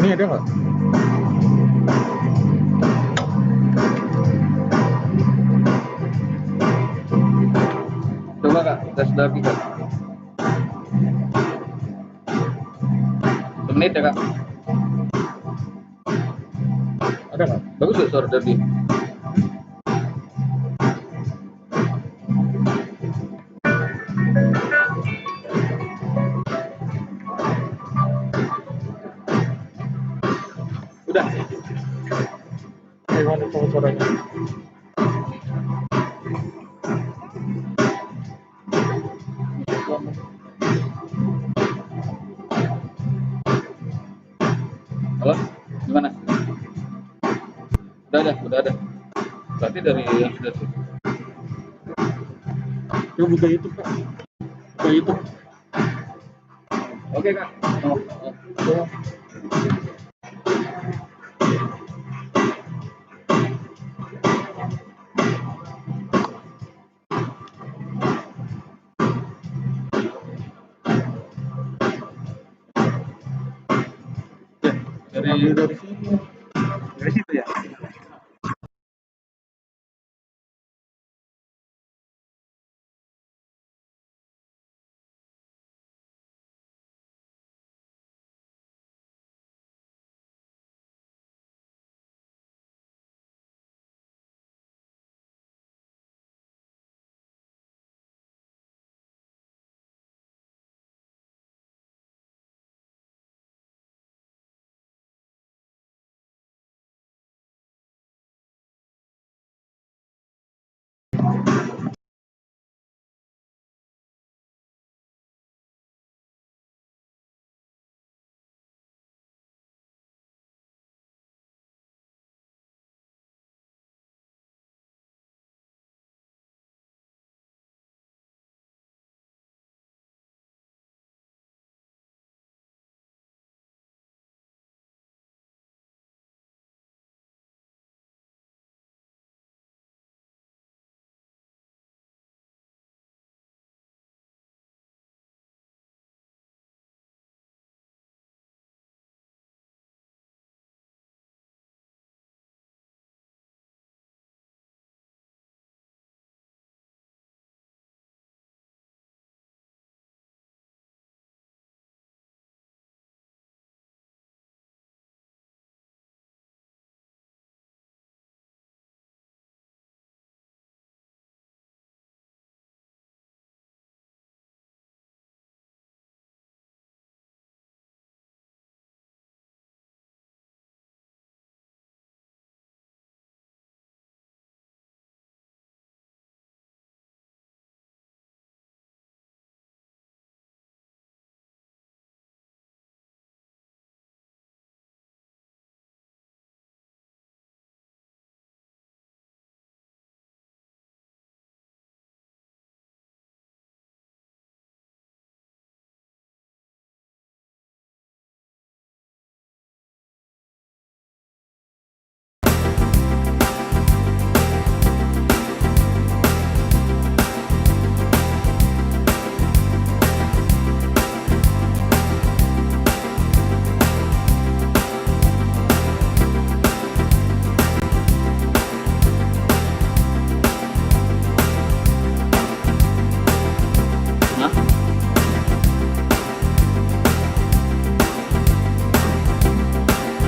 Ini ada nggak? Coba kak, tes derby kak. 1 menit ya kak. Ada nggak? Bagus ya suara derby. Udah. Gimana kalau suaranya? Halo, gimana? Udah ada. Berarti dari yang sudah tuh. Coba buka YouTube kak. Buka YouTube. Oke kak. Coba. Ya, Dari sini. dari situ ya.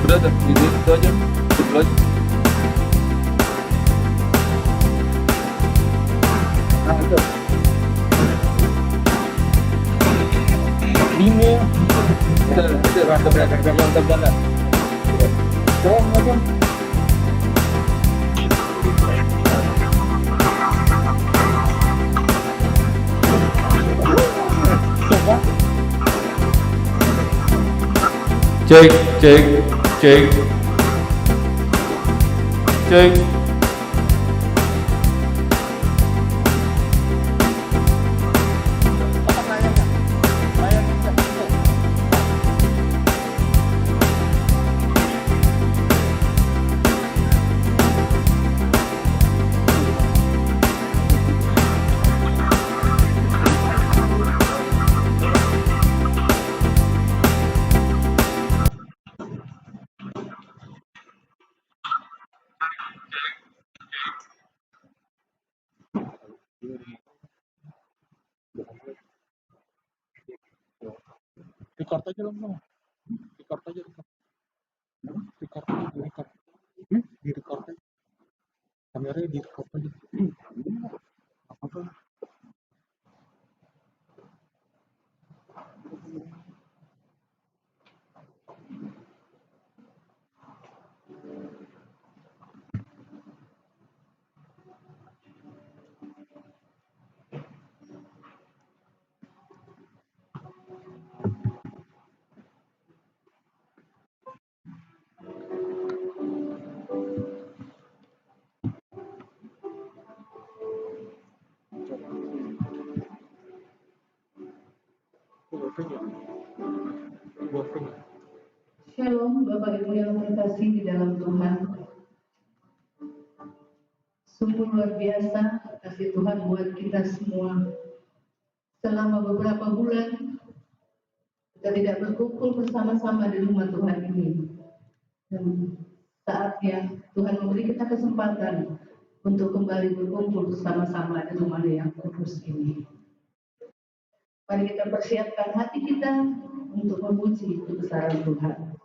Udah tuh, itu aja. Itu aja. Nah, itu. Ini. Itu rasa yang terganda. Coba apa? Coba. Cek. Record aja dong, Bang. Record aja, record. Record aja, di record. Di record aja. Kameranya di record aja. Apa? Shalom Bapak Ibu yang terkasih di dalam Tuhan. Sungguh luar biasa kasih Tuhan buat kita semua. Selama beberapa bulan kita tidak berkumpul bersama-sama di rumah Tuhan ini. Dan saatnya Tuhan memberi kita kesempatan untuk kembali berkumpul bersama-sama di rumah yang kudus ini. Mari kita persiapkan hati kita untuk memuji kebesaran Tuhan.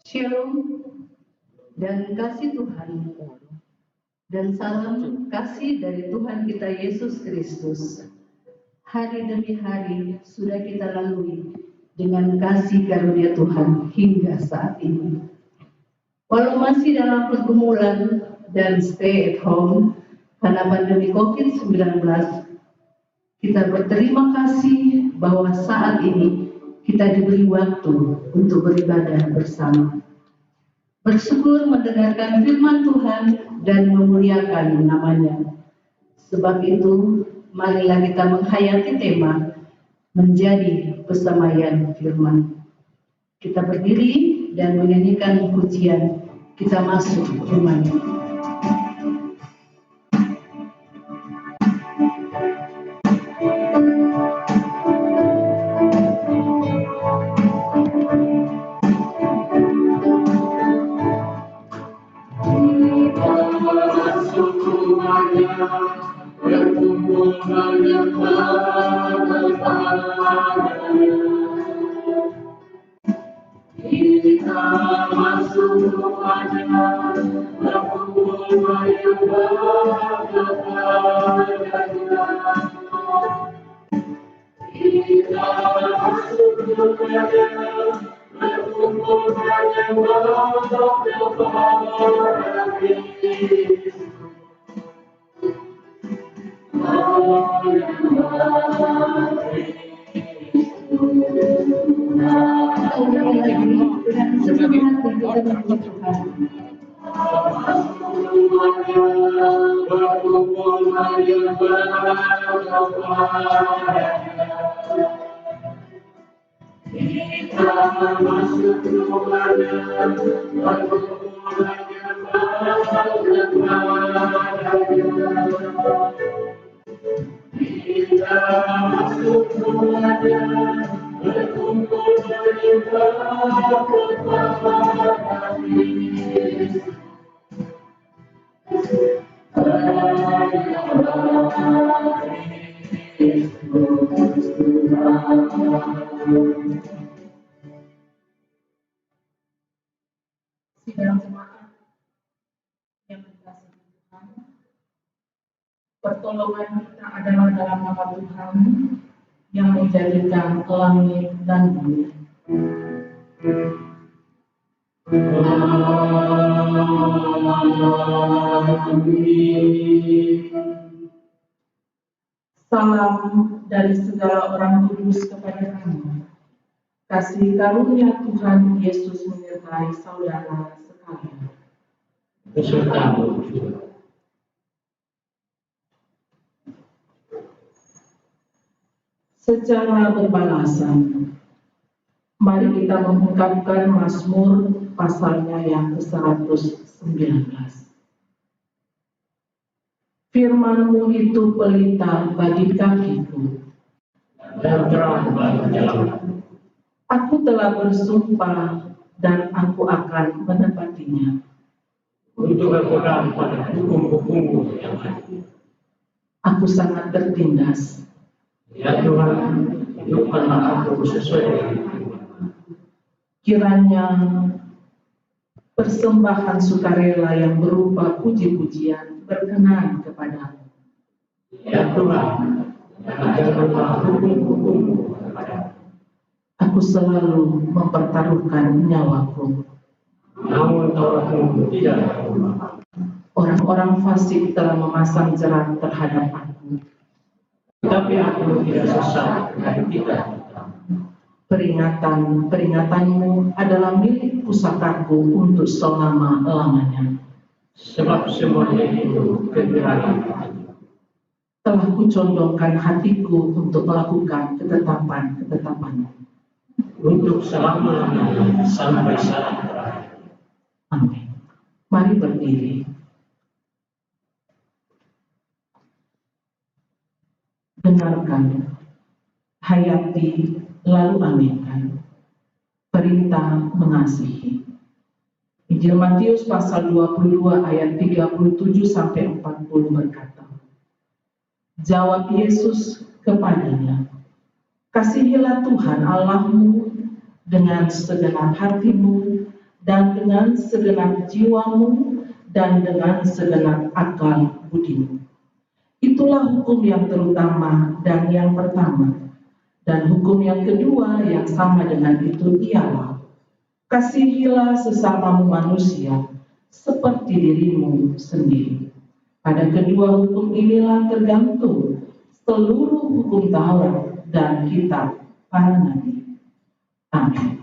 Shalom dan kasih Tuhan dan salam kasih dari Tuhan kita Yesus Kristus. Hari demi hari sudah kita lalui dengan kasih karunia Tuhan hingga saat ini. Walau masih dalam pergumulan dan stay at home karena pandemi COVID-19, kita berterima kasih bahwa saat ini kita diberi waktu untuk beribadah bersama. Bersyukur mendengarkan firman Tuhan dan memuliakan namanya. Sebab itu, marilah kita menghayati tema menjadi pesamaian firman. Kita berdiri dan menyanyikan pujian. Kita masuk firman-Nya. Sidang jemaat yang dikasihi Tuhan, pertolongan kita adalah dalam nama Tuhan yang menjadikan langit dan bumi. Salam dari segala orang kudus kepada kamu. Kasih karunia Tuhan Yesus menyertai saudara sekalian. Besertamu. Secara berbalasan, mari kita mengungkapkan Mazmur pasalnya yang ke-119. Firman-Mu itu pelita bagi kakiku Dan terang bagi jalan. Aku telah bersumpah dan aku akan menepatinya. Untuk berpegang pada hukum-hukum-Mu yang adil. Aku sangat tertindas. Ya Tuhan, hidupkanlah aku sesuai dengan Kiranya persembahan sukarela yang berupa puji-pujian berkenan kepadamu. Ya Tuhan, ajarkanlah hukum-hukum-Mu kepadaku. Aku selalu mempertaruhkan nyawaku. Namun Taurat-Mu tidak berubah. Orang-orang fasik telah memasang jerat terhadap aku. Tetapi aku tidak sesat dan tidak hitam. Peringatan-peringatanmu adalah milik pusakaku untuk selama-lamanya. Sebab semuanya itu kegembiraan hati. Telah kucondongkan hatiku untuk melakukan ketetapan-ketetapan-Mu. Untuk selama-lamanya sampai saat terakhir. Amin. Mari berdiri. Dengarkan, hayati, lalu aminkan. Perintah mengasihi. Injil Matius pasal 22 ayat 37 sampai 40 berkata, jawab Yesus kepadanya, kasihilah Tuhan Allahmu dengan segenap hatimu dan dengan segenap jiwamu dan dengan segenap akal budimu. Itulah hukum yang terutama dan yang pertama. Dan hukum yang kedua yang sama dengan itu ialah, kasihilah sesamamu manusia seperti dirimu sendiri. Pada kedua hukum inilah tergantung seluruh hukum Taurat dan kitab para nabi. Amin.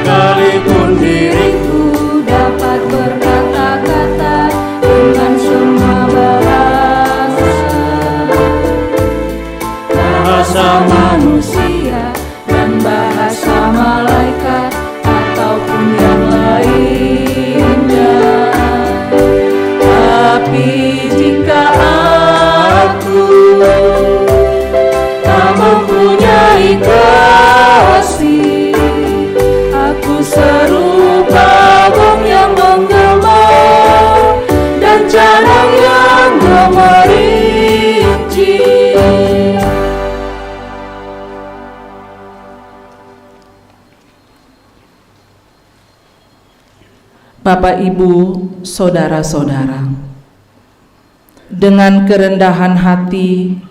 Sekalipun diriku dapat berkata-kata dengan semua bahasa manusia dan bahasa malaikat ataupun yang lainnya, tapi jika aku tak mempunyai kasih, aku serupa bom yang menggema dan canang yang gemerinci. Bapak, Ibu, saudara-saudara, dengan kerendahan hati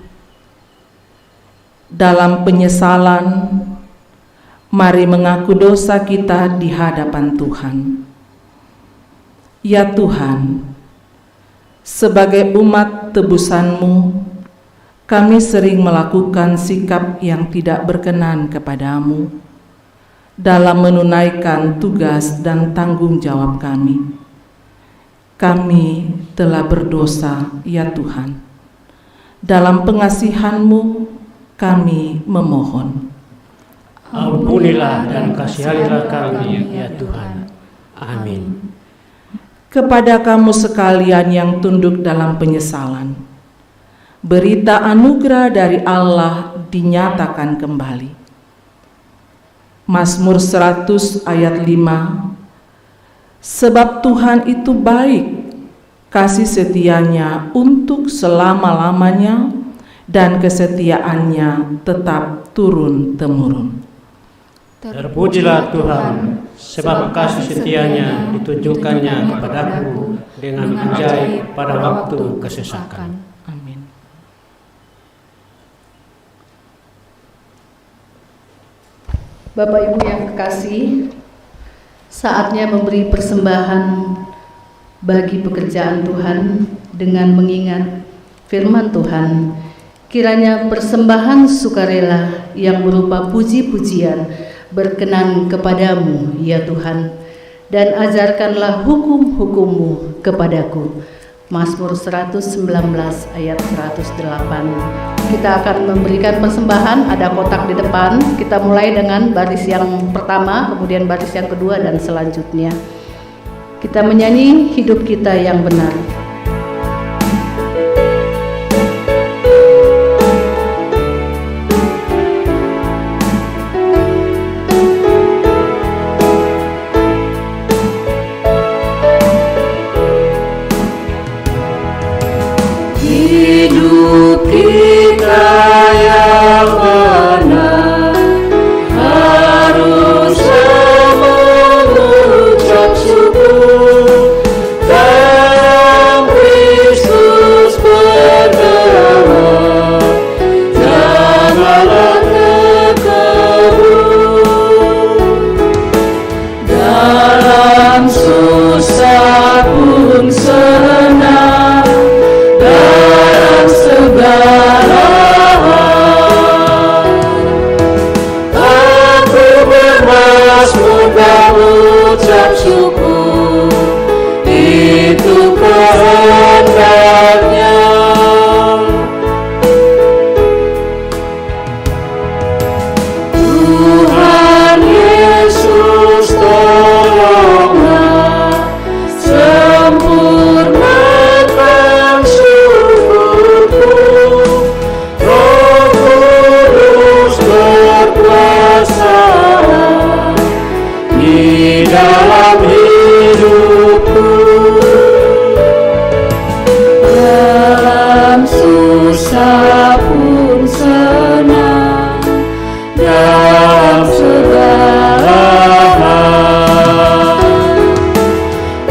dalam penyesalan, mari mengaku dosa kita di hadapan Tuhan. Ya Tuhan, sebagai umat tebusan-Mu, kami sering melakukan sikap yang tidak berkenan kepadamu dalam menunaikan tugas dan tanggung jawab kami. Kami telah berdosa, ya Tuhan. Dalam pengasihan-Mu kami memohon. Ampunilah dan kasihanilah kami, ya Tuhan. Amin. Kepada kamu sekalian yang tunduk dalam penyesalan, berita anugerah dari Allah dinyatakan kembali. Mazmur 100 ayat 5, sebab Tuhan itu baik, kasih setianya untuk selama-lamanya, dan kesetiaannya tetap turun-temurun. Terpujilah Tuhan, sebab kasih setianya ditunjukkannya kepadaku dengan ajaib pada waktu kesesakan. Amin. Bapak Ibu yang kekasih, saatnya memberi persembahan bagi pekerjaan Tuhan dengan mengingat firman Tuhan. Kiranya persembahan sukarela yang berupa puji-pujian berkenan kepadamu, ya Tuhan, dan ajarkanlah hukum-hukum-Mu kepadaku. Mazmur 119 ayat 108. Kita akan memberikan persembahan, ada kotak di depan. Kita mulai dengan baris yang pertama, kemudian baris yang kedua, dan selanjutnya. Kita menyanyi hidup kita yang benar. pun senang dalam segala hal. Aku bermazmur dan ucap syukur, itu kehendaknya. Tuhan Yesus, tolonglah sempurnakan syukurku. Roh Kudus berkuasa di dalam hidupku. Dalam susah pun senang, dalam segala hal.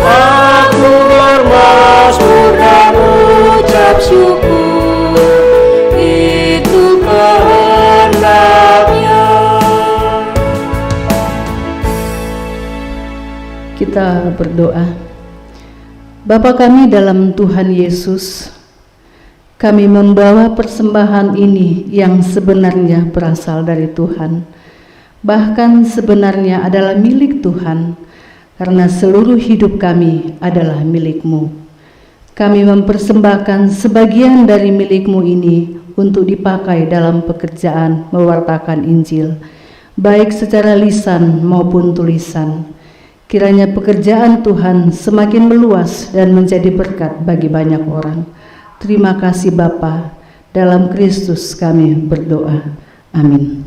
Aku bermazmur dan ucap syukur, itu kehendaknya. Kita berdoa. Bapa kami dalam Tuhan Yesus, kami membawa persembahan ini yang sebenarnya berasal dari Tuhan, bahkan sebenarnya adalah milik Tuhan, karena seluruh hidup kami adalah milik-Mu. Kami mempersembahkan sebagian dari milik-Mu ini untuk dipakai dalam pekerjaan mewartakan Injil, baik secara lisan maupun tulisan. Kiranya pekerjaan Tuhan semakin meluas dan menjadi berkat bagi banyak orang. Terima kasih Bapa, dalam Kristus kami berdoa. Amin.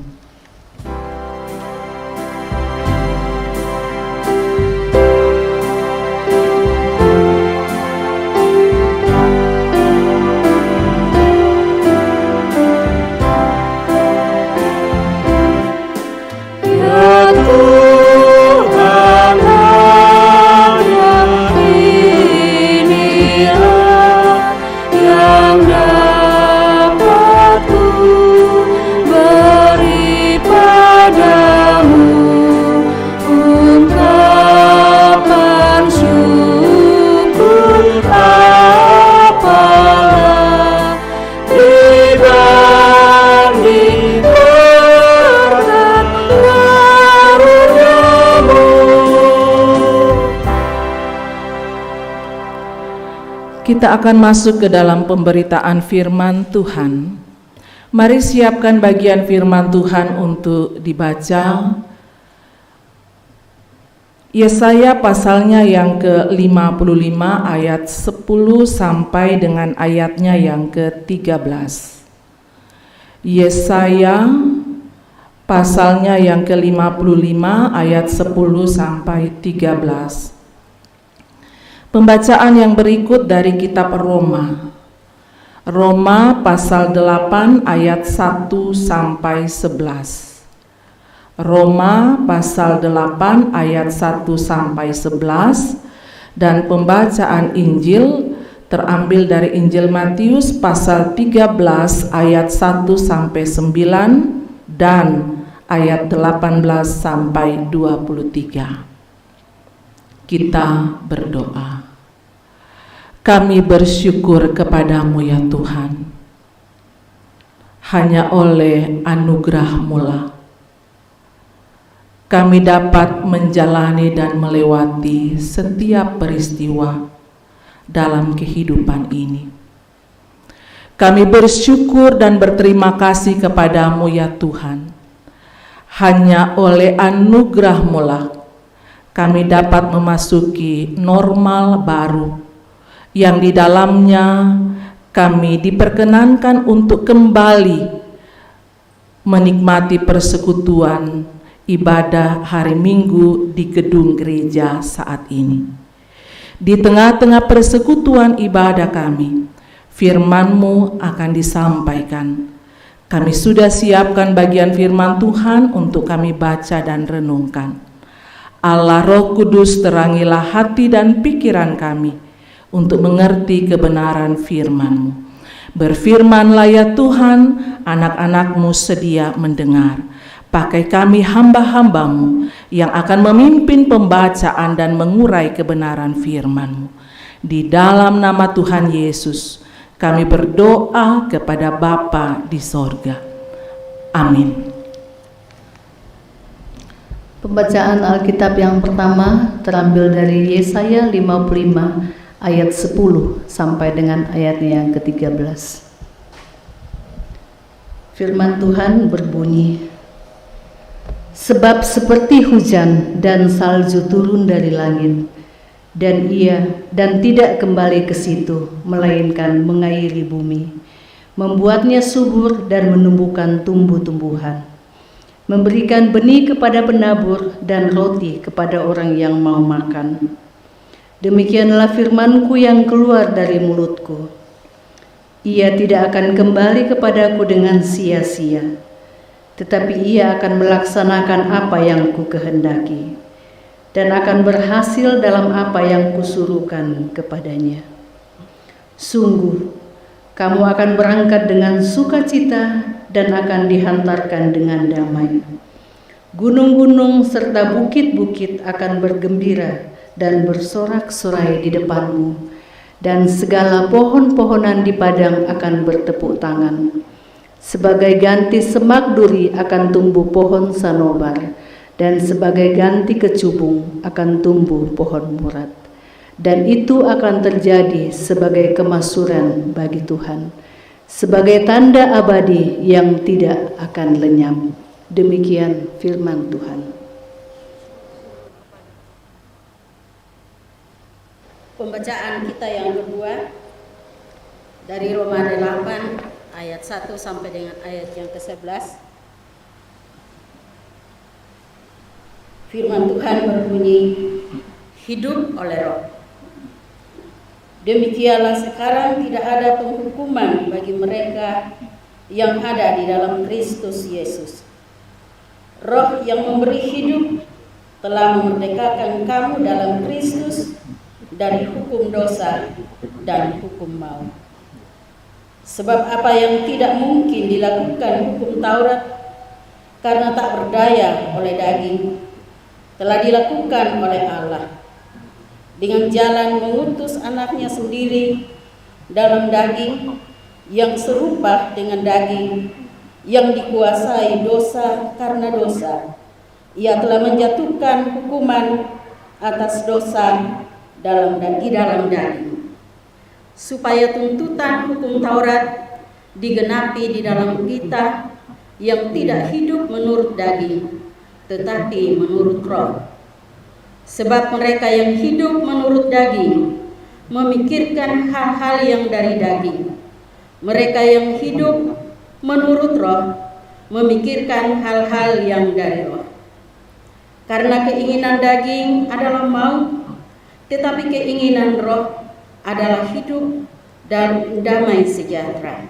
Kita akan masuk ke dalam pemberitaan firman Tuhan. Mari siapkan bagian firman Tuhan untuk dibaca. Yesaya pasalnya yang ke-55 ayat 10 sampai dengan ayatnya yang ke-13. Yesaya pasalnya yang ke-55 ayat 10 sampai 13. Pembacaan yang berikut dari kitab Roma. Roma pasal 8 ayat 1 sampai 11. Roma pasal 8 ayat 1 sampai 11 dan pembacaan Injil terambil dari Injil Matius pasal 13 ayat 1 sampai 9 dan ayat 18 sampai 23. Kita berdoa. Kami bersyukur kepadamu ya Tuhan. Hanya oleh anugerah-Mu lah kami dapat menjalani dan melewati setiap peristiwa dalam kehidupan ini. Kami bersyukur dan berterima kasih kepadamu ya Tuhan. Hanya oleh anugerah-Mu lah kami dapat memasuki normal baru, yang di dalamnya kami diperkenankan untuk kembali menikmati persekutuan ibadah hari Minggu di gedung gereja saat ini. Di tengah-tengah persekutuan ibadah kami, firman-Mu akan disampaikan. Kami sudah siapkan bagian firman Tuhan untuk kami baca dan renungkan. Allah Roh Kudus, terangilah hati dan pikiran kami untuk mengerti kebenaran firman-Mu. Berfirmanlah ya Tuhan, anak-anak-Mu sedia mendengar. Pakai kami hamba-hamba-Mu yang akan memimpin pembacaan dan mengurai kebenaran firman-Mu. Di dalam nama Tuhan Yesus, kami berdoa kepada Bapa di sorga. Amin. Pembacaan Alkitab yang pertama terambil dari Yesaya 55 ayat 10 sampai dengan ayatnya yang ke-13. Firman Tuhan berbunyi, sebab seperti hujan dan salju turun dari langit, dan tidak kembali ke situ, melainkan mengairi bumi, membuatnya subur dan menumbuhkan tumbuh-tumbuhan, memberikan benih kepada penabur dan roti kepada orang yang mau makan. Demikianlah firman-Ku yang keluar dari mulut-Ku. Ia tidak akan kembali kepadaku dengan sia-sia, tetapi ia akan melaksanakan apa yang Ku kehendaki, dan akan berhasil dalam apa yang Kusuruhkan kepadanya. Sungguh, kamu akan berangkat dengan sukacita dan akan dihantarkan dengan damai. Gunung-gunung serta bukit-bukit akan bergembira dan bersorak-sorai di depanmu, dan segala pohon-pohonan di padang akan bertepuk tangan. Sebagai ganti semak duri akan tumbuh pohon sanobar, dan sebagai ganti kecubung akan tumbuh pohon murad. Dan itu akan terjadi sebagai kemasuran bagi Tuhan, sebagai tanda abadi yang tidak akan lenyap. Demikian firman Tuhan. Pembacaan kita yang kedua dari Roma 8 ayat 1 sampai dengan ayat yang ke-11. Firman Tuhan berbunyi, hidup oleh Roh. Demikianlah sekarang tidak ada penghukuman bagi mereka yang ada di dalam Kristus Yesus. Roh yang memberi hidup telah memerdekakan kamu dalam Kristus dari hukum dosa dan hukum maut. Sebab apa yang tidak mungkin dilakukan hukum Taurat karena tak berdaya oleh daging, telah dilakukan oleh Allah dengan jalan mengutus anaknya sendiri dalam daging yang serupa dengan daging yang dikuasai dosa karena dosa. Ia telah menjatuhkan hukuman atas dosa di dalam daging, supaya tuntutan hukum Taurat digenapi di dalam kita yang tidak hidup menurut daging, tetapi menurut Roh. Sebab mereka yang hidup menurut daging memikirkan hal-hal yang dari daging. Mereka yang hidup menurut Roh memikirkan hal-hal yang dari Roh. Karena keinginan daging adalah maut, tetapi keinginan Roh adalah hidup dan damai sejahtera.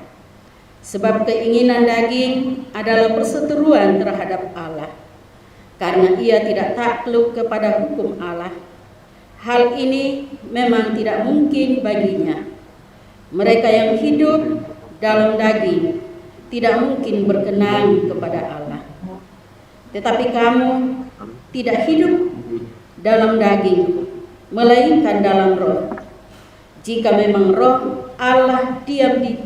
Sebab keinginan daging adalah perseteruan terhadap Allah, karena ia tidak takluk kepada hukum Allah. Hal ini memang tidak mungkin baginya. Mereka yang hidup dalam daging tidak mungkin berkenan kepada Allah. Tetapi kamu tidak hidup dalam daging, melainkan dalam Roh. Jika memang Roh Allah diam di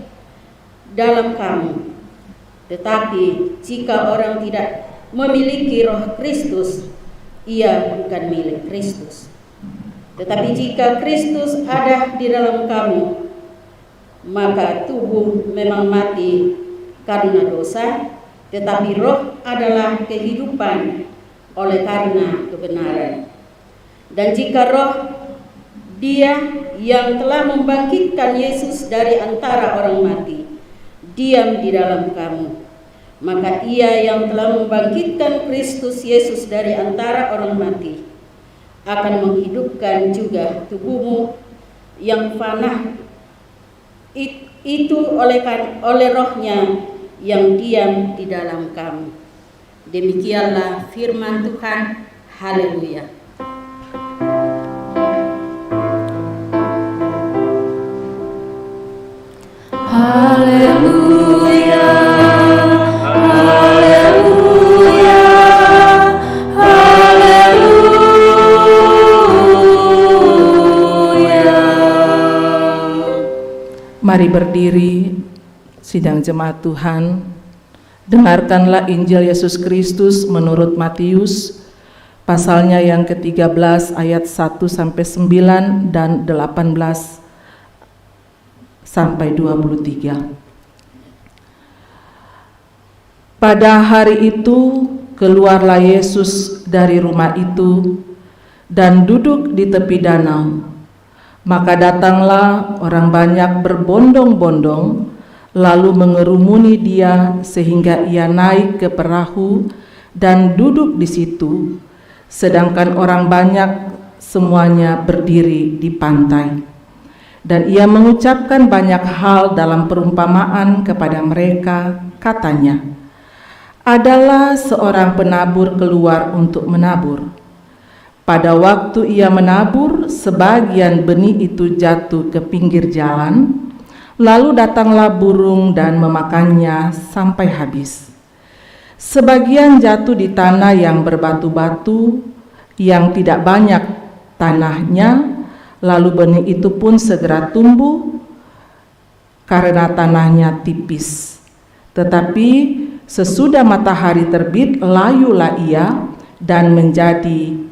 dalam kamu. Tetapi jika orang tidak memiliki Roh Kristus, ia bukan milik Kristus. Tetapi jika Kristus ada di dalam kamu, maka tubuh memang mati karena dosa, tetapi Roh adalah kehidupan oleh karena kebenaran. Dan jika Roh Dia yang telah membangkitkan Yesus dari antara orang mati diam di dalam kamu, maka Ia yang telah membangkitkan Kristus Yesus dari antara orang mati akan menghidupkan juga tubuhmu yang fana itu oleh Roh-Nya yang diam di dalam kamu. Demikianlah firman Tuhan. Haleluya. Haleluya, haleluya, haleluya. Mari berdiri, sidang jemaat Tuhan. Dengarkanlah Injil Yesus Kristus menurut Matius, pasalnya yang ke-13 ayat 1 sampai 9 dan 18 sampai 23. Pada hari itu keluarlah Yesus dari rumah itu dan duduk di tepi danau. Maka datanglah orang banyak berbondong-bondong, lalu mengerumuni dia sehingga ia naik ke perahu dan duduk di situ, sedangkan orang banyak semuanya berdiri di pantai. Dan ia mengucapkan banyak hal dalam perumpamaan kepada mereka, katanya, adalah seorang penabur keluar untuk menabur. Pada waktu ia menabur, sebagian benih itu jatuh ke pinggir jalan, lalu datanglah burung dan memakannya sampai habis. Sebagian jatuh di tanah yang berbatu-batu, yang tidak banyak tanahnya, lalu benih itu pun segera tumbuh karena tanahnya tipis. Tetapi sesudah matahari terbit, layulah ia dan menjadi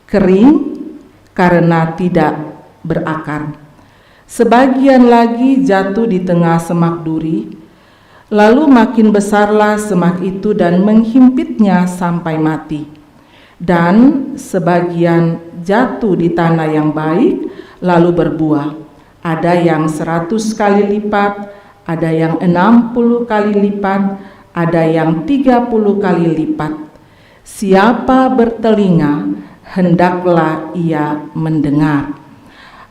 kering karena tidak berakar. Sebagian lagi jatuh di tengah semak duri, lalu makin besarlah semak itu dan menghimpitnya sampai mati. Dan sebagian jatuh di tanah yang baik, lalu berbuah. Ada yang 100 kali lipat, ada yang 60 kali lipat, ada yang 30 kali lipat. Siapa bertelinga, hendaklah ia mendengar.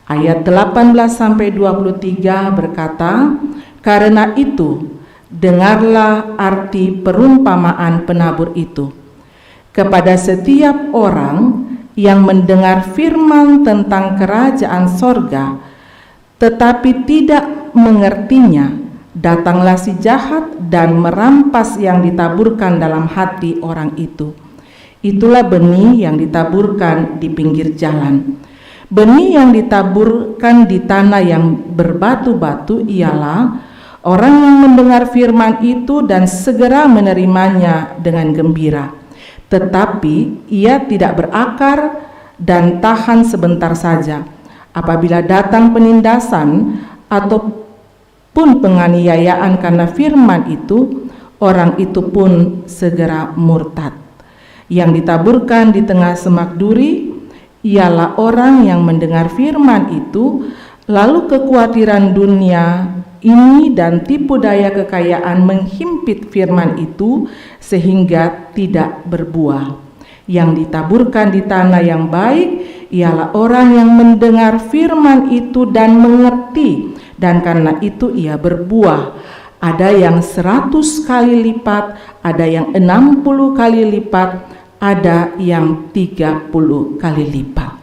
Ayat 18-23 berkata, karena itu, dengarlah arti perumpamaan penabur itu. Kepada setiap orang yang mendengar firman tentang kerajaan sorga, tetapi tidak mengertinya, datanglah si jahat dan merampas yang ditaburkan dalam hati orang itu. Itulah benih yang ditaburkan di pinggir jalan. Benih yang ditaburkan di tanah yang berbatu-batu ialah orang yang mendengar firman itu dan segera menerimanya dengan gembira. Tetapi ia tidak berakar dan tahan sebentar saja. Apabila datang penindasan ataupun penganiayaan karena firman itu, orang itu pun segera murtad. Yang ditaburkan di tengah semak duri ialah orang yang mendengar firman itu, lalu kekhawatiran dunia ini dan tipu daya kekayaan menghimpit firman itu sehingga tidak berbuah. Yang ditaburkan di tanah yang baik ialah orang yang mendengar firman itu dan mengerti, dan karena itu ia berbuah. Ada yang 100 kali lipat, ada yang 60 kali lipat, ada yang 30 kali lipat.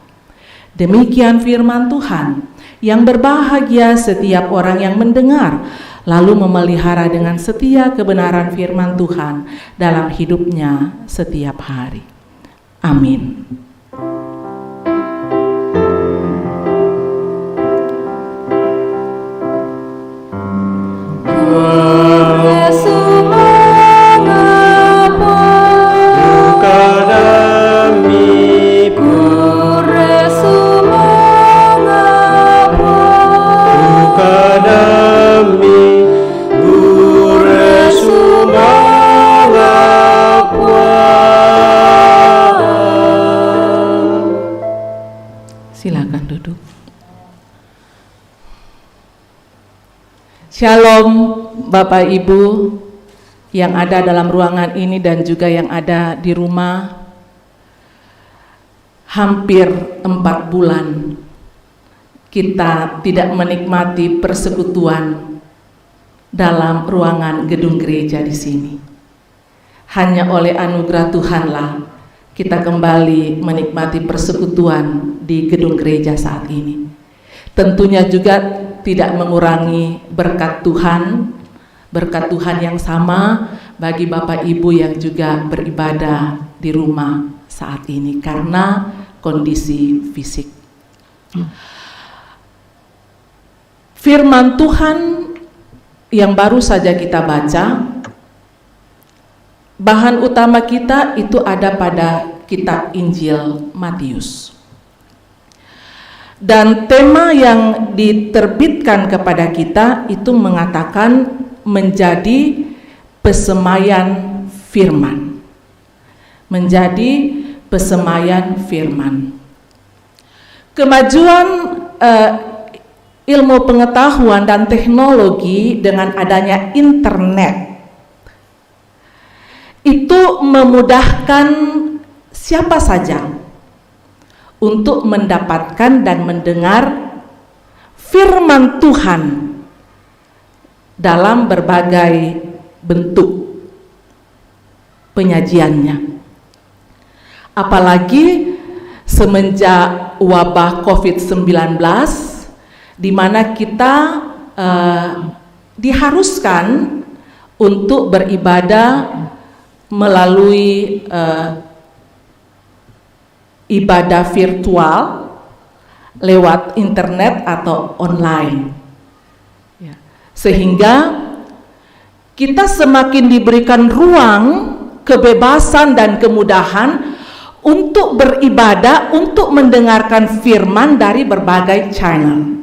Demikian firman Tuhan. Yang berbahagia setiap orang yang mendengar, lalu memelihara dengan setia kebenaran firman Tuhan dalam hidupnya setiap hari. Amin. Silakan duduk. Shalom Bapak Ibu yang ada dalam ruangan ini dan juga yang ada di rumah. Hampir 4 bulan kita tidak menikmati persekutuan dalam ruangan gedung gereja di sini. Hanya oleh anugerah Tuhanlah kita kembali menikmati persekutuan di gedung gereja saat ini. Tentunya juga tidak mengurangi berkat Tuhan yang sama bagi Bapak Ibu yang juga beribadah di rumah saat ini karena kondisi fisik. Firman Tuhan yang baru saja kita baca, bahan utama kita itu ada pada kitab Injil Matius. Dan tema yang diterbitkan kepada kita itu mengatakan menjadi pesemaian firman. Menjadi pesemaian firman. Kemajuan ilmu pengetahuan dan teknologi dengan adanya internet itu memudahkan siapa saja untuk mendapatkan dan mendengar firman Tuhan dalam berbagai bentuk penyajiannya. Apalagi semenjak wabah COVID-19, di mana kita diharuskan untuk beribadah melalui ibadah virtual lewat internet atau online, sehingga kita semakin diberikan ruang, kebebasan dan kemudahan untuk beribadah, untuk mendengarkan firman dari berbagai channel.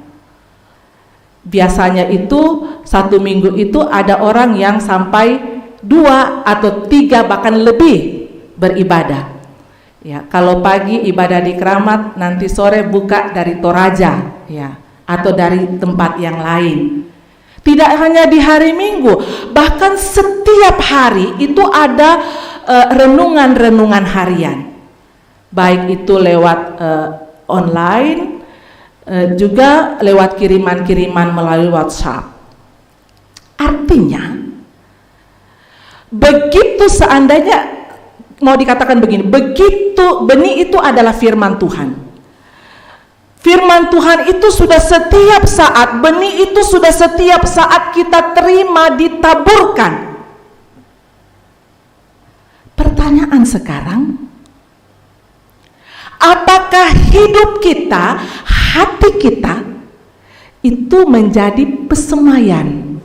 Biasanya itu 1 minggu itu ada orang yang sampai 2 atau 3 bahkan lebih beribadah. Ya, kalau pagi ibadah di Keramat, nanti sore buka dari Toraja, ya, atau dari tempat yang lain. Tidak hanya di hari Minggu, bahkan setiap hari itu ada renungan-renungan harian. Baik itu lewat online, juga lewat kiriman-kiriman melalui WhatsApp. Artinya, begitu seandainya mau dikatakan begini, begitu benih itu adalah firman Tuhan. Firman Tuhan itu sudah setiap saat, benih itu sudah setiap saat kita terima, ditaburkan. Pertanyaan sekarang, apakah hidup kita, hati kita itu menjadi pesemaian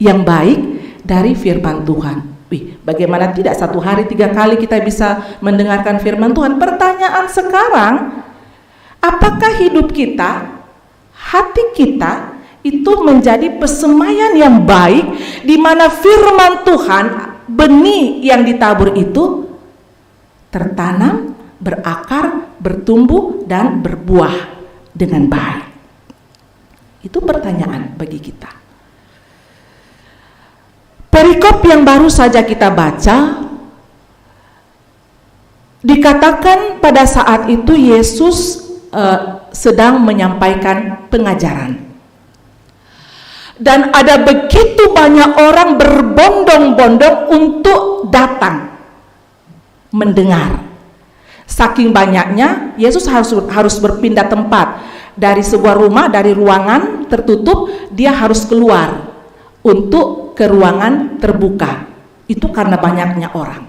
yang baik dari firman Tuhan? Bagaimana tidak 1 hari 3 kali kita bisa mendengarkan firman Tuhan? Pertanyaan sekarang, apakah hidup kita, hati kita itu menjadi pesemaian yang baik di mana firman Tuhan, benih yang ditabur itu tertanam, berakar, bertumbuh dan berbuah dengan baik? Itu pertanyaan bagi kita. Perikop yang baru saja kita baca, dikatakan pada saat itu Yesus sedang menyampaikan pengajaran. Dan ada begitu banyak orang berbondong-bondong untuk datang mendengar. Saking banyaknya, Yesus harus berpindah tempat. Dari sebuah rumah, dari ruangan tertutup, dia harus keluar untuk ke ruangan terbuka. Itu karena banyaknya orang.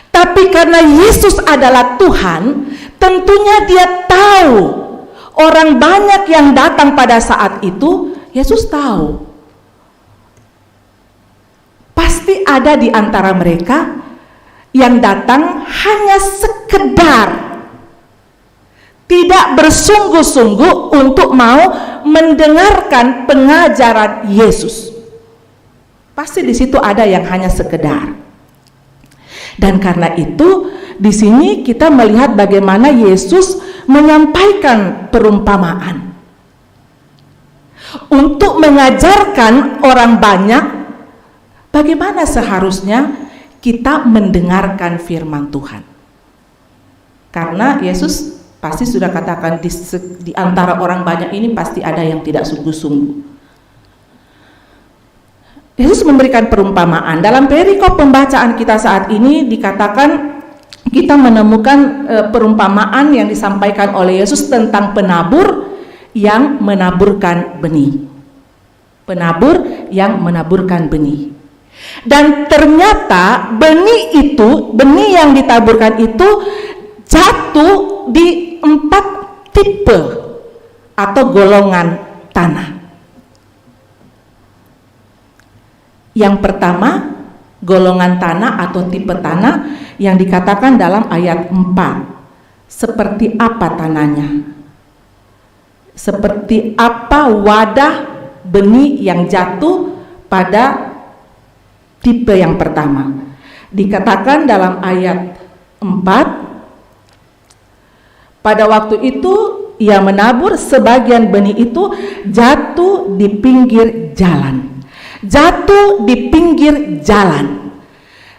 Tapi karena Yesus adalah Tuhan, tentunya dia tahu orang banyak yang datang pada saat itu. Yesus tahu pasti ada di antara mereka yang datang hanya sekedar tidak bersungguh-sungguh untuk mau mendengarkan pengajaran Yesus. Pasti di situ ada yang hanya sekedar. Dan karena itu di sini kita melihat bagaimana Yesus menyampaikan perumpamaan untuk mengajarkan orang banyak bagaimana seharusnya kita mendengarkan firman Tuhan. Karena Yesus pasti sudah katakan di antara orang banyak ini pasti ada yang tidak sungguh-sungguh. Yesus memberikan perumpamaan. Dalam perikop pembacaan kita saat ini dikatakan kita menemukan perumpamaan yang disampaikan oleh Yesus tentang penabur yang menaburkan benih. Penabur yang menaburkan benih. Dan ternyata benih yang ditaburkan itu jatuh di 4 tipe atau golongan tanah. Yang pertama, golongan tanah atau tipe tanah yang dikatakan dalam ayat 4. Seperti apa tanahnya? Seperti apa wadah benih yang jatuh pada tipe yang pertama? Dikatakan dalam ayat 4, pada waktu itu ia menabur, sebagian benih itu jatuh di pinggir jalan. Jatuh di pinggir jalan.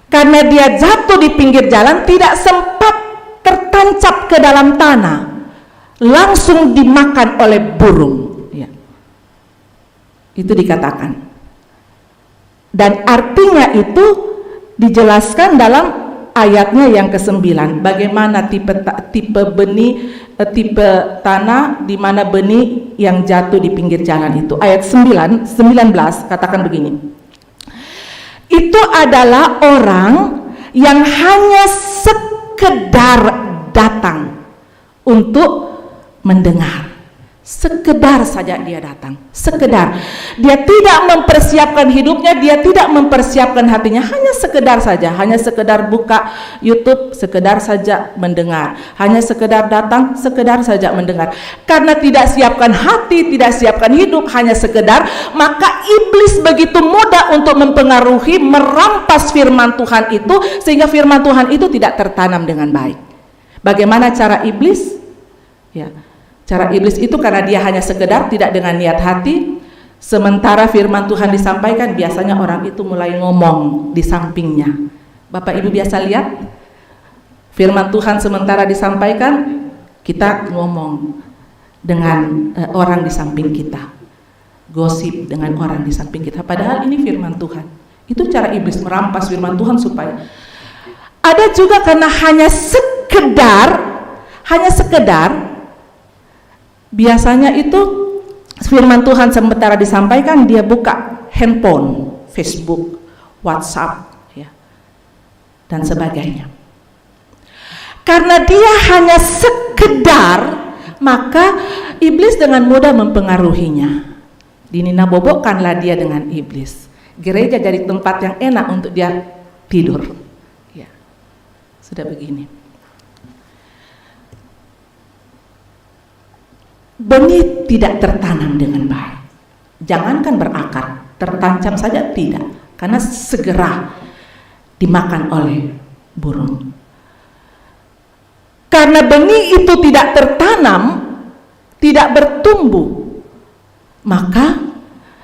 Karena dia jatuh di pinggir jalan, tidak sempat tertancap ke dalam tanah, langsung dimakan oleh burung. Ya. Itu dikatakan. Dan artinya itu dijelaskan dalam ayatnya yang ke-9. Bagaimana tipe benih, tipe tanah di mana benih yang jatuh di pinggir jalan itu. Ayat 19 katakan begini. Itu adalah orang yang hanya sekedar datang untuk mendengar. Sekedar saja dia datang, sekedar. Dia tidak mempersiapkan hidupnya, dia tidak mempersiapkan hatinya, hanya sekedar saja, hanya sekedar buka YouTube, sekedar saja mendengar, hanya sekedar datang, sekedar saja mendengar. Karena tidak siapkan hati, tidak siapkan hidup, hanya sekedar, maka iblis begitu mudah untuk mempengaruhi, merampas firman Tuhan itu, sehingga firman Tuhan itu tidak tertanam dengan baik. Bagaimana cara iblis? Ya. Cara iblis itu karena dia hanya sekedar, tidak dengan niat hati. Sementara firman Tuhan disampaikan, biasanya orang itu mulai ngomong di sampingnya. Bapak Ibu biasa lihat firman Tuhan sementara disampaikan, kita ngomong dengan orang di samping kita, gosip dengan orang di samping kita, padahal ini firman Tuhan. Itu cara iblis merampas firman Tuhan. Supaya ada juga karena hanya sekedar, biasanya itu firman Tuhan sementara disampaikan, dia buka handphone, Facebook, WhatsApp, ya, dan sebagainya. Karena dia hanya sekedar, maka iblis dengan mudah mempengaruhinya. Dinina-bobokkanlah dia dengan iblis. Gereja jadi tempat yang enak untuk dia tidur. Ya, sudah begini. Benih tidak tertanam dengan baik. Jangankan berakar, tertancap saja tidak, karena segera dimakan oleh burung. Karena benih itu tidak tertanam, tidak bertumbuh, maka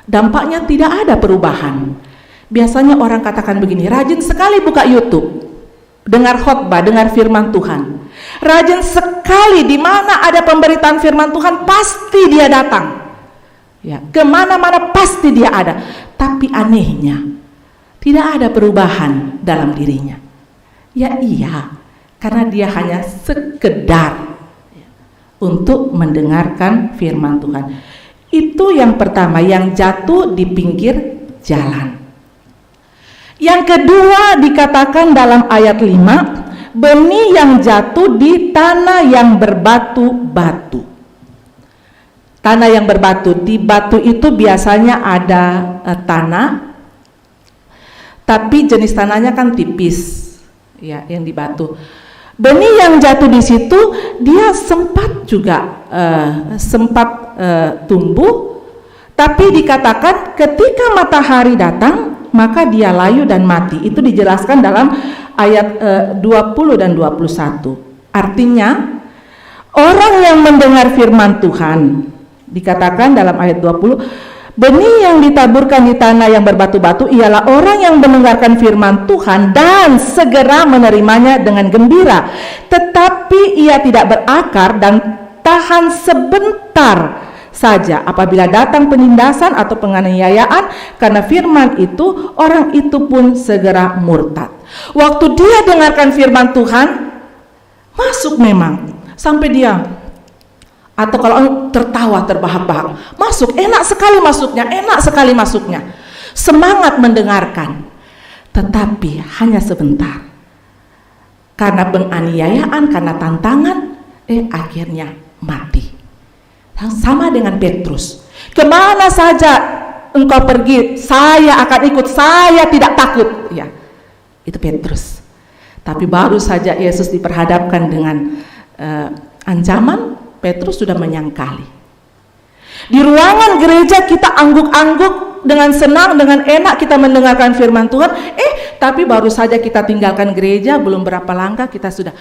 dampaknya tidak ada perubahan. Biasanya orang katakan begini, rajin sekali buka YouTube, dengar khotbah, dengar firman Tuhan. Rajin sekali di mana ada pemberitaan firman Tuhan pasti dia datang. Ya, kemana-mana pasti dia ada. Tapi anehnya tidak ada perubahan dalam dirinya. Ya iya, karena dia hanya sekedar untuk mendengarkan firman Tuhan. Itu yang pertama, yang jatuh di pinggir jalan. Yang kedua dikatakan dalam ayat 5, benih yang jatuh di tanah yang berbatu-batu. Tanah yang berbatu, di batu itu biasanya ada tanah, tapi jenis tanahnya kan tipis, ya, yang di batu. Benih yang jatuh di situ, dia sempat juga tumbuh, tapi dikatakan ketika matahari datang, maka dia layu dan mati. Itu dijelaskan dalam ayat 20 dan 21. Artinya orang yang mendengar firman Tuhan, dikatakan dalam ayat 20, benih yang ditaburkan di tanah yang berbatu-batu ialah orang yang mendengarkan firman Tuhan dan segera menerimanya dengan gembira, tetapi ia tidak berakar dan tahan sebentar saja. Apabila datang penindasan atau penganiayaan karena firman itu, orang itu pun segera murtad. Waktu dia dengarkan firman Tuhan, masuk memang sampai dia, atau kalau tertawa terbahak-bahak, masuk, enak sekali masuknya, semangat mendengarkan, tetapi hanya sebentar. Karena penganiayaan, karena tantangan, akhirnya mati. Sama dengan Petrus. Kemana saja engkau pergi, saya akan ikut, saya tidak takut. Ya, itu Petrus. Tapi baru saja Yesus diperhadapkan dengan ancaman, Petrus sudah menyangkali. Di ruangan gereja kita angguk-angguk dengan senang, dengan enak kita mendengarkan firman Tuhan. Tapi baru saja kita tinggalkan gereja, belum berapa langkah kita sudah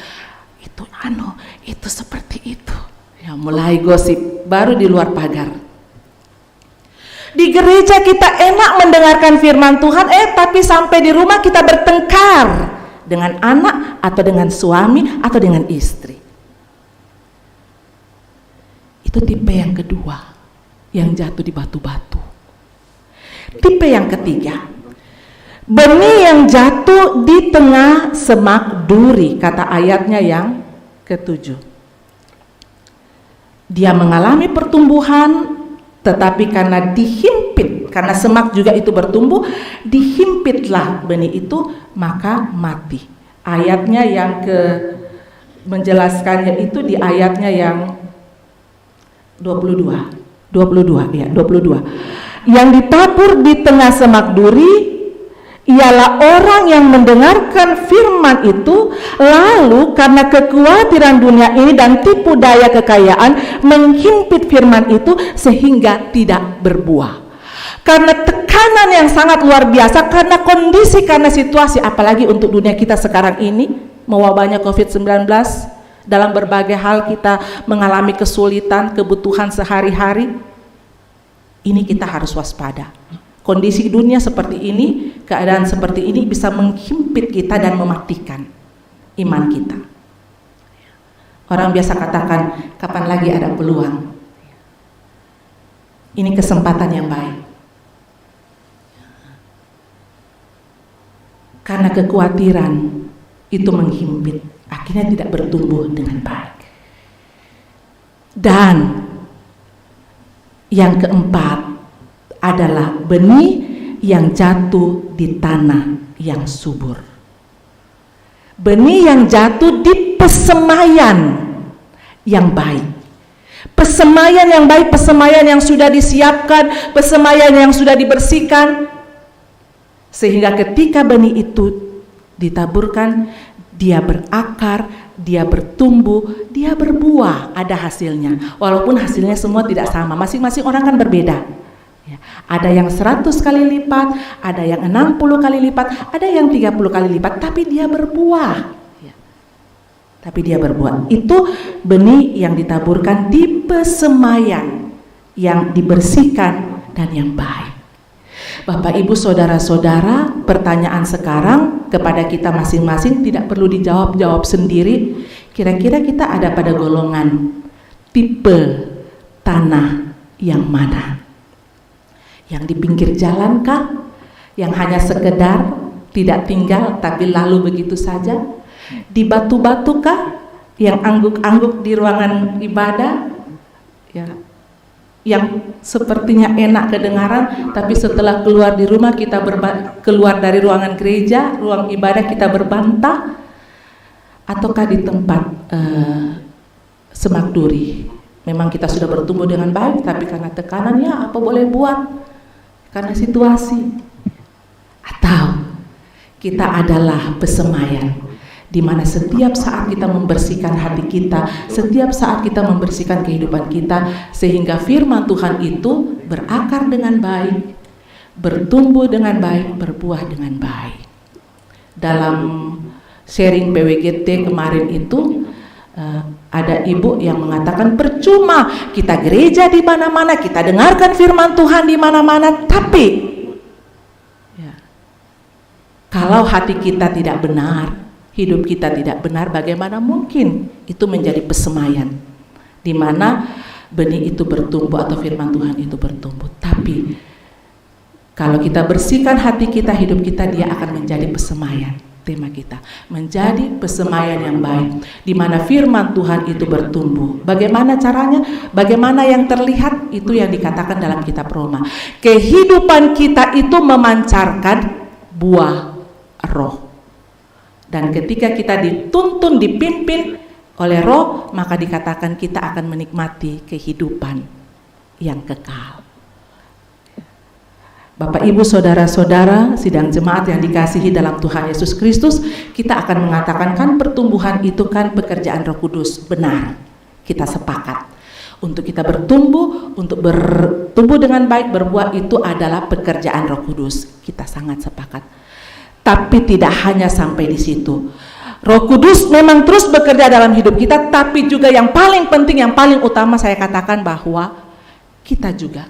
itu seperti itu. Ya, mulai gosip baru di luar pagar. Di gereja kita enak mendengarkan firman Tuhan, tapi sampai di rumah kita bertengkar dengan anak atau dengan suami atau dengan istri. Itu tipe yang kedua yang jatuh di batu-batu. Tipe yang ketiga, benih yang jatuh di tengah semak duri, kata ayatnya yang ke-7. Dia mengalami pertumbuhan, tetapi karena dihimpit, karena semak juga itu bertumbuh, dihimpitlah benih itu, maka mati. Ayatnya yang menjelaskannya itu di ayatnya yang 22. Yang ditabur di tengah semak duri ialah orang yang mendengarkan firman itu, lalu karena kekhawatiran dunia ini dan tipu daya kekayaan menghimpit firman itu sehingga tidak berbuah. Karena tekanan yang sangat luar biasa, karena kondisi, karena situasi, apalagi untuk dunia kita sekarang ini, mewabahnya COVID-19, dalam berbagai hal kita mengalami kesulitan, kebutuhan sehari-hari. Ini kita harus waspada. Kondisi dunia seperti ini, keadaan seperti ini bisa menghimpit kita dan mematikan iman kita. Orang biasa katakan, kapan lagi ada peluang? Ini kesempatan yang baik. Karena kekhawatiran itu menghimpit, akhirnya tidak bertumbuh dengan baik. Dan yang keempat adalah benih yang jatuh di tanah yang subur. Benih yang jatuh di pesemaian yang baik. Pesemaian yang baik, pesemaian yang sudah disiapkan, pesemaian yang sudah dibersihkan, sehingga ketika benih itu ditaburkan, dia berakar, dia bertumbuh, dia berbuah, ada hasilnya. Walaupun hasilnya semua tidak sama, masing-masing orang kan berbeda. Ya, ada yang 100 kali lipat, ada yang 60 kali lipat, ada yang 30 kali lipat, tapi dia berbuah. Ya, tapi dia berbuah. Itu benih yang ditaburkan di pesemaian yang dibersihkan dan yang baik. Bapak, Ibu, saudara-saudara, pertanyaan sekarang kepada kita masing-masing tidak perlu dijawab sendiri. Kira-kira kita ada pada golongan tipe tanah yang mana? Yang di pinggir jalan kah? Yang hanya sekedar tidak tinggal tapi lalu begitu saja? Di batu-batu kah? Yang angguk-angguk di ruangan ibadah? Ya, yang sepertinya enak kedengaran, tapi setelah keluar di rumah kita keluar dari ruangan gereja, ruang ibadah kita berbantah, ataukah di tempat semak duri? Memang kita sudah bertumbuh dengan baik, tapi karena tekanannya apa boleh buat? Karena situasi. Atau kita adalah pesemaian, di mana setiap saat kita membersihkan hati kita, setiap saat kita membersihkan kehidupan kita, sehingga firman Tuhan itu berakar dengan baik, bertumbuh dengan baik, berbuah dengan baik. Dalam sharing PWGT kemarin itu, ada ibu yang mengatakan percuma kita gereja di mana-mana, kita dengarkan firman Tuhan di mana-mana, tapi ya, kalau hati kita tidak benar, hidup kita tidak benar, bagaimana mungkin itu menjadi pesemaian di mana benih itu bertumbuh atau firman Tuhan itu bertumbuh? Tapi kalau kita bersihkan hati kita, hidup kita, dia akan menjadi pesemaian. Tema kita menjadi pesemaian yang baik, di mana firman Tuhan itu bertumbuh. Bagaimana caranya? Bagaimana yang terlihat? Itu yang dikatakan dalam kitab Roma. Kehidupan kita itu memancarkan buah roh. Dan ketika kita dituntun, dipimpin, oleh Roh, maka dikatakan kita akan menikmati kehidupan yang kekal. Bapak, Ibu, Saudara-saudara, sidang jemaat yang dikasihi dalam Tuhan Yesus Kristus, kita akan mengatakan kan pertumbuhan itu kan pekerjaan Roh Kudus. Benar, kita sepakat. Untuk kita bertumbuh, untuk bertumbuh dengan baik, berbuah, itu adalah pekerjaan Roh Kudus. Kita sangat sepakat. Tapi tidak hanya sampai di situ. Roh Kudus memang terus bekerja dalam hidup kita, tapi juga yang paling penting, yang paling utama saya katakan bahwa kita juga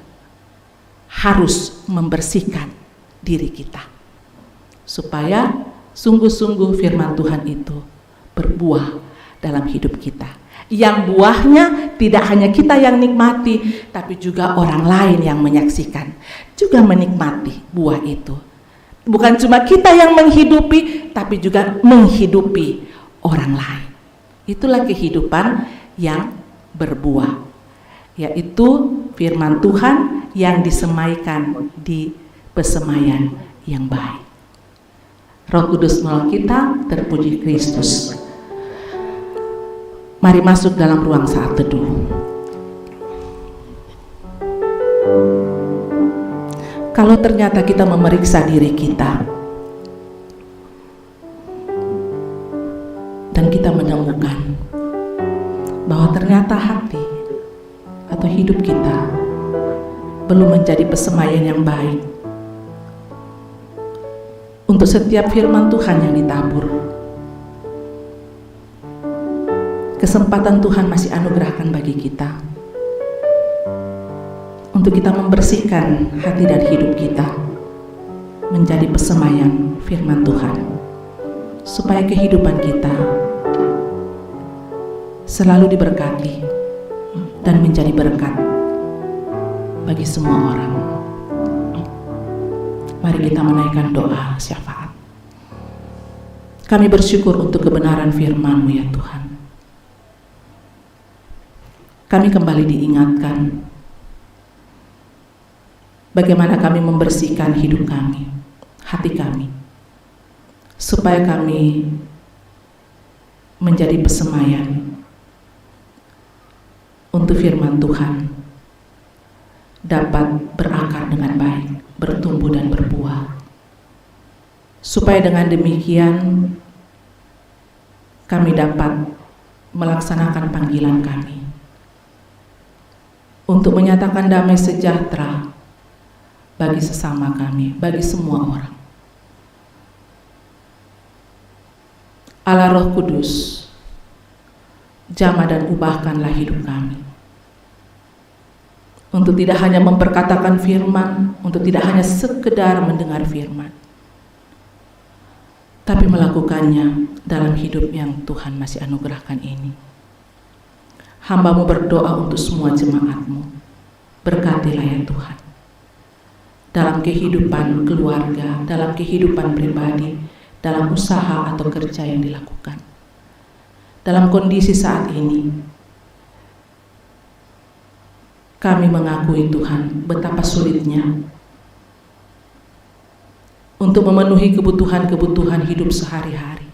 harus membersihkan diri kita. Supaya sungguh-sungguh firman Tuhan itu berbuah dalam hidup kita. Yang buahnya tidak hanya kita yang nikmati, tapi juga orang lain yang menyaksikan, juga menikmati buah itu. Bukan cuma kita yang menghidupi, tapi juga menghidupi orang lain. Itulah kehidupan yang berbuah, yaitu firman Tuhan yang disemaikan di pesemaian yang baik. Roh Kudus menolong kita, terpuji Kristus. Mari masuk dalam ruang saat teduh. Kalau ternyata kita memeriksa diri kita dan kita menemukan bahwa ternyata hati atau hidup kita belum menjadi pesemaian yang baik untuk setiap firman Tuhan yang ditabur, kesempatan Tuhan masih anugerahkan bagi kita untuk kita membersihkan hati dan hidup kita menjadi pesemaian firman Tuhan, supaya kehidupan kita selalu diberkati dan menjadi berkat bagi semua orang. Mari kita menaikkan doa syafaat. Kami bersyukur untuk kebenaran firman-Mu ya Tuhan. Kami kembali diingatkan bagaimana kami membersihkan hidup kami, hati kami, supaya kami menjadi pesemaian untuk firman Tuhan dapat berakar dengan baik, bertumbuh dan berbuah. Supaya dengan demikian kami dapat melaksanakan panggilan kami untuk menyatakan damai sejahtera bagi sesama kami, bagi semua orang. Allah Roh Kudus, jamah dan ubahkanlah hidup kami untuk tidak hanya memperkatakan firman, untuk tidak hanya sekedar mendengar firman, tapi melakukannya dalam hidup yang Tuhan masih anugerahkan ini. Hamba-Mu berdoa untuk semua jemaat-Mu, berkatilah ya Tuhan, dalam kehidupan keluarga, dalam kehidupan pribadi, dalam usaha atau kerja yang dilakukan. Dalam kondisi saat ini, kami mengakui Tuhan betapa sulitnya untuk memenuhi kebutuhan-kebutuhan hidup sehari-hari.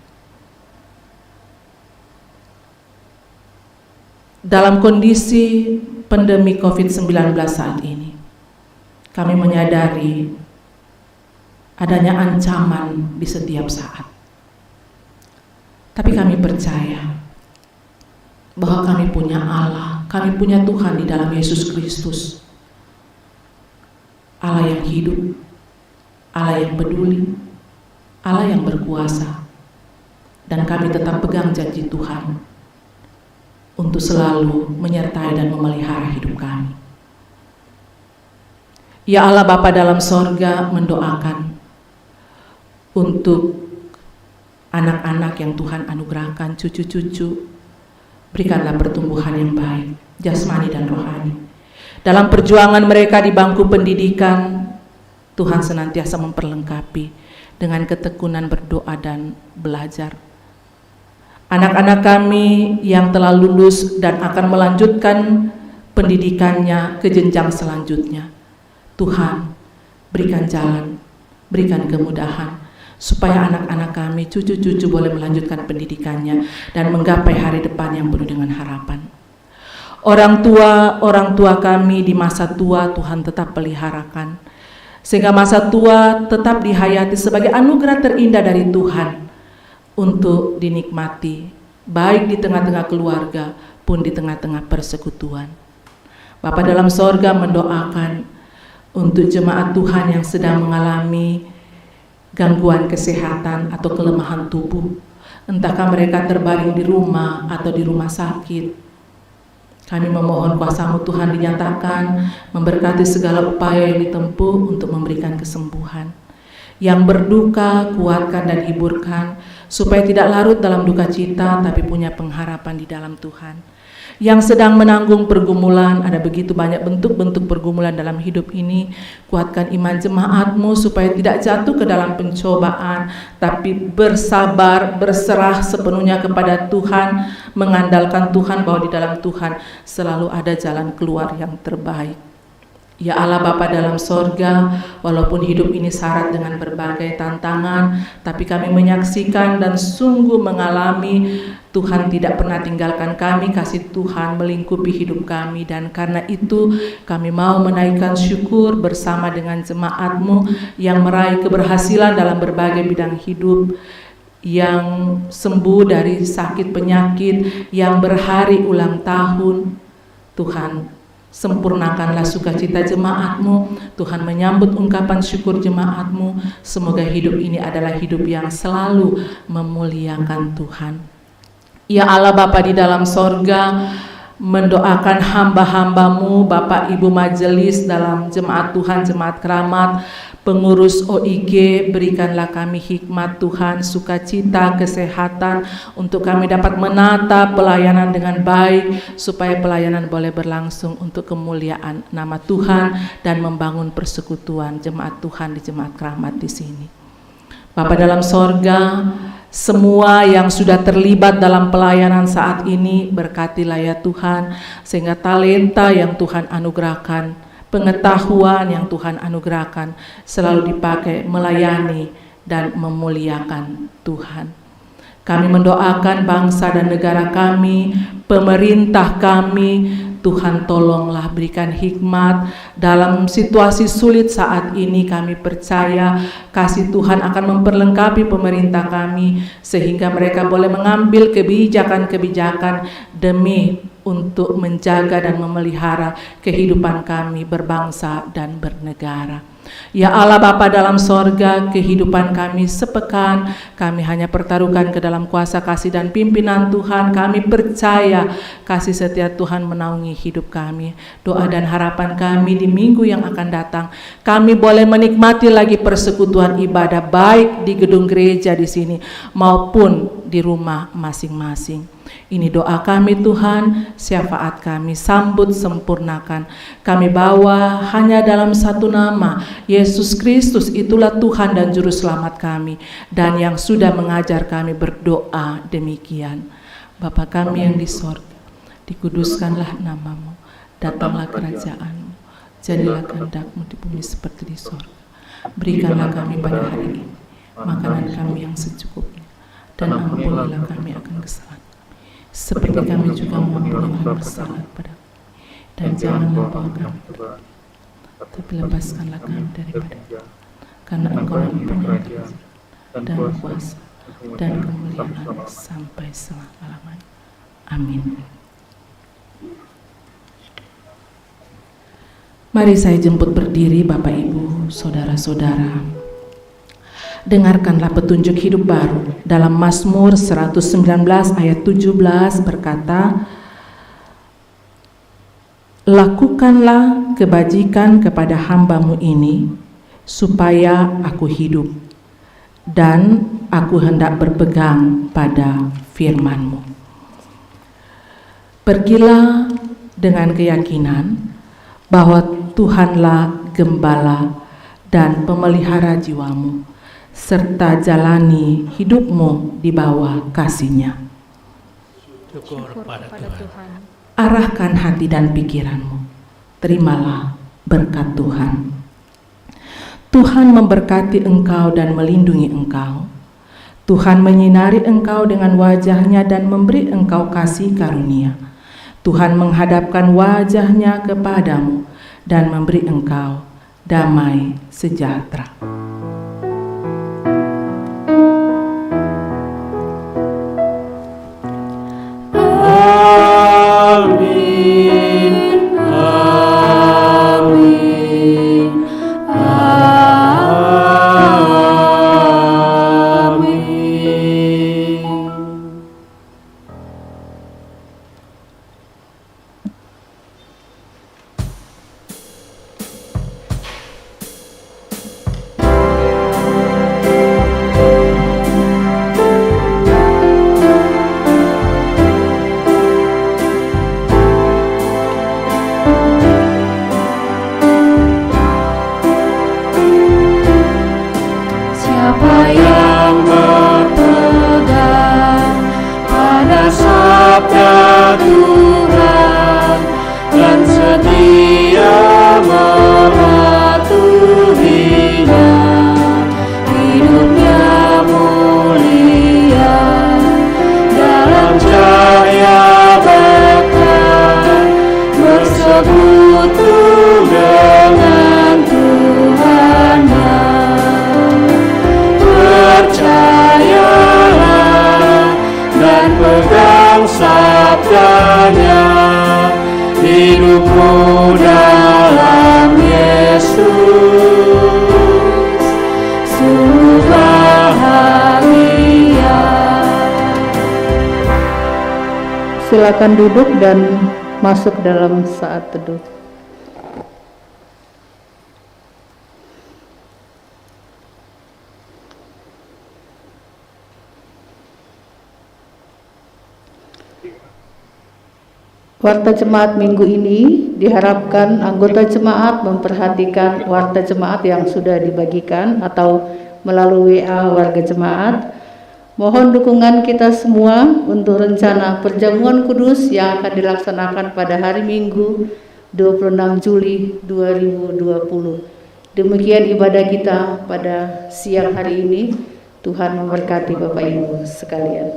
Dalam kondisi pandemi COVID-19 saat ini, kami menyadari adanya ancaman di setiap saat. Tapi kami percaya bahwa kami punya Allah, kami punya Tuhan di dalam Yesus Kristus. Allah yang hidup, Allah yang peduli, Allah yang berkuasa. Dan kami tetap pegang janji Tuhan untuk selalu menyertai dan memelihara hidup kami. Ya Allah Bapa dalam sorga, mendoakan untuk anak-anak yang Tuhan anugerahkan, cucu-cucu, berikanlah pertumbuhan yang baik, jasmani dan rohani. Dalam perjuangan mereka di bangku pendidikan, Tuhan senantiasa memperlengkapi dengan ketekunan berdoa dan belajar. Anak-anak kami yang telah lulus dan akan melanjutkan pendidikannya ke jenjang selanjutnya, Tuhan berikan jalan, berikan kemudahan, supaya anak-anak kami, cucu-cucu boleh melanjutkan pendidikannya dan menggapai hari depan yang penuh dengan harapan. Orang tua kami di masa tua Tuhan tetap peliharakan, sehingga masa tua tetap dihayati sebagai anugerah terindah dari Tuhan untuk dinikmati, baik di tengah-tengah keluarga pun di tengah-tengah persekutuan. Bapa dalam sorga mendoakan untuk jemaat Tuhan yang sedang mengalami gangguan kesehatan atau kelemahan tubuh, entahkah mereka terbaring di rumah atau di rumah sakit. Kami memohon kuasa-Mu Tuhan dinyatakan, memberkati segala upaya yang ditempuh untuk memberikan kesembuhan. Yang berduka, kuatkan dan hiburkan, supaya tidak larut dalam duka cita, tapi punya pengharapan di dalam Tuhan. Yang sedang menanggung pergumulan, ada begitu banyak bentuk-bentuk pergumulan dalam hidup ini, kuatkan iman jemaat-Mu supaya tidak jatuh ke dalam pencobaan, tapi bersabar, berserah sepenuhnya kepada Tuhan, mengandalkan Tuhan bahwa di dalam Tuhan selalu ada jalan keluar yang terbaik. Ya Allah Bapa dalam sorga, walaupun hidup ini syarat dengan berbagai tantangan, tapi kami menyaksikan dan sungguh mengalami Tuhan tidak pernah tinggalkan kami, kasih Tuhan melingkupi hidup kami, dan karena itu kami mau menaikkan syukur bersama dengan jemaat-Mu yang meraih keberhasilan dalam berbagai bidang hidup, yang sembuh dari sakit penyakit, yang berhari ulang tahun. Tuhan, sempurnakanlah sukacita jemaat-Mu. Tuhan menyambut ungkapan syukur jemaat-Mu. Semoga hidup ini adalah hidup yang selalu memuliakan Tuhan. Ya Allah Bapa di dalam sorga, mendoakan hamba-hamba-Mu, Bapak Ibu majelis dalam jemaat Tuhan, jemaat keramat, pengurus OIG, berikanlah kami hikmat Tuhan, sukacita, kesehatan, untuk kami dapat menata pelayanan dengan baik, supaya pelayanan boleh berlangsung untuk kemuliaan nama Tuhan dan membangun persekutuan jemaat Tuhan di jemaat keramat di sini. Bapa dalam sorga, semua yang sudah terlibat dalam pelayanan saat ini, berkatilah ya Tuhan, sehingga talenta yang Tuhan anugerahkan, pengetahuan yang Tuhan anugerahkan selalu dipakai melayani dan memuliakan Tuhan. Kami mendoakan bangsa dan negara kami, pemerintah kami, Tuhan tolonglah berikan hikmat dalam situasi sulit saat ini. Kami percaya kasih Tuhan akan memperlengkapi pemerintah kami, sehingga mereka boleh mengambil kebijakan-kebijakan demi untuk menjaga dan memelihara kehidupan kami berbangsa dan bernegara. Ya Allah Bapa dalam sorga, kehidupan kami sepekan kami hanya pertaruhkan ke dalam kuasa kasih dan pimpinan Tuhan. Kami percaya kasih setia Tuhan menaungi hidup kami. Doa dan harapan kami di minggu yang akan datang, kami boleh menikmati lagi persekutuan ibadah, baik di gedung gereja di sini maupun di rumah masing-masing. Ini doa kami Tuhan, syafaat kami, sambut sempurnakan. Kami bawa hanya dalam satu nama, Yesus Kristus, itulah Tuhan dan Juru Selamat kami, dan yang sudah mengajar kami berdoa demikian. Bapa kami yang di sorga, dikuduskanlah nama-Mu, datanglah kerajaan-Mu, jadilah kehendak-Mu di bumi seperti di sorga. Berikanlah kami pada hari ini makanan kami yang secukupnya, dan ampunilah kami akan kesalahan seperti kami juga mengampuni orang bersalah kepada kami, dan janganlah bawa kami tapi lepaskanlah kami daripada, karena Engkau yang mempunyai kerajaan dan kuasa dan kemuliaan sampai selama-lamanya. Amin. Mari saya jemput berdiri Bapak Ibu, saudara-saudara. Dengarkanlah petunjuk hidup baru dalam Mazmur 119 ayat 17 berkata, lakukanlah kebajikan kepada hamba-Mu ini, supaya aku hidup, dan aku hendak berpegang pada firman-Mu. Pergilah dengan keyakinan bahwa Tuhanlah gembala dan pemelihara jiwamu, serta jalani hidupmu di bawah kasih-Nya. Syukur pada Tuhan. Arahkan hati dan pikiranmu, terimalah berkat Tuhan. Tuhan memberkati engkau dan melindungi engkau. Tuhan menyinari engkau dengan wajah-Nya dan memberi engkau kasih karunia. Tuhan menghadapkan wajah-Nya kepadamu dan memberi engkau damai sejahtera. Amin. Amin. Amin. Siapa yang berpegang pada sabda Tuhan dan setia mematuhinya, hidupnya mulia dalam cahaya berkah, bersekutu dengan Tuhannya. Percayalah dan pegang sabdanya, hidupmu dalam Yesus sungguh bahagia. Silakan duduk dan masuk dalam saat teduh. Warta jemaat minggu ini diharapkan anggota jemaat memperhatikan warta jemaat yang sudah dibagikan atau melalui WA warga jemaat. Mohon dukungan kita semua untuk rencana perjamuan kudus yang akan dilaksanakan pada hari Minggu 26 Juli 2020. Demikian ibadah kita pada siang hari ini. Tuhan memberkati Bapak Ibu sekalian.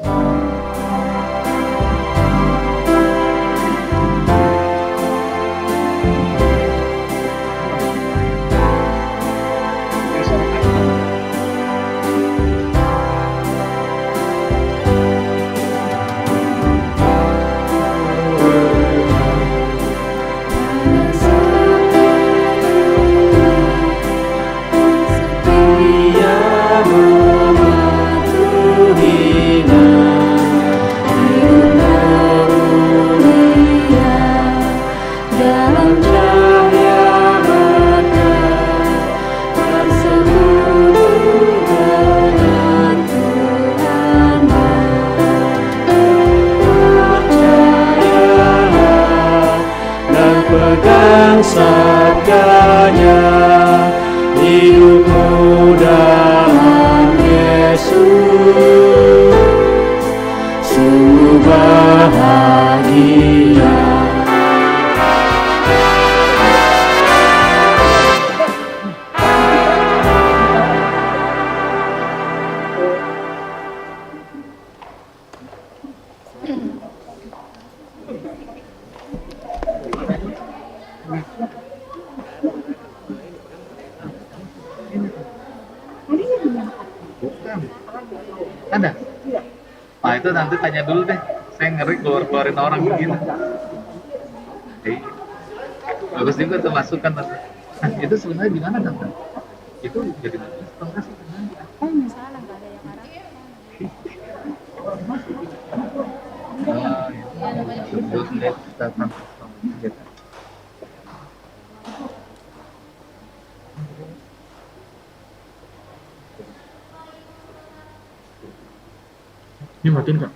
Pegang sabdanya, hidupmu dalam Yesus sungguh bahagia. Ada? Nah itu nanti tanya dulu deh. Saya ngeri keluarin orang begini. Bagus juga tuh masukan tante. Nah itu sebenarnya di mana tante? Itu jadi bagus atau enggak sih sebenarnya? Misalnya nggak ada yang arah. Terus kita transfer gitu. Ini matiin kak.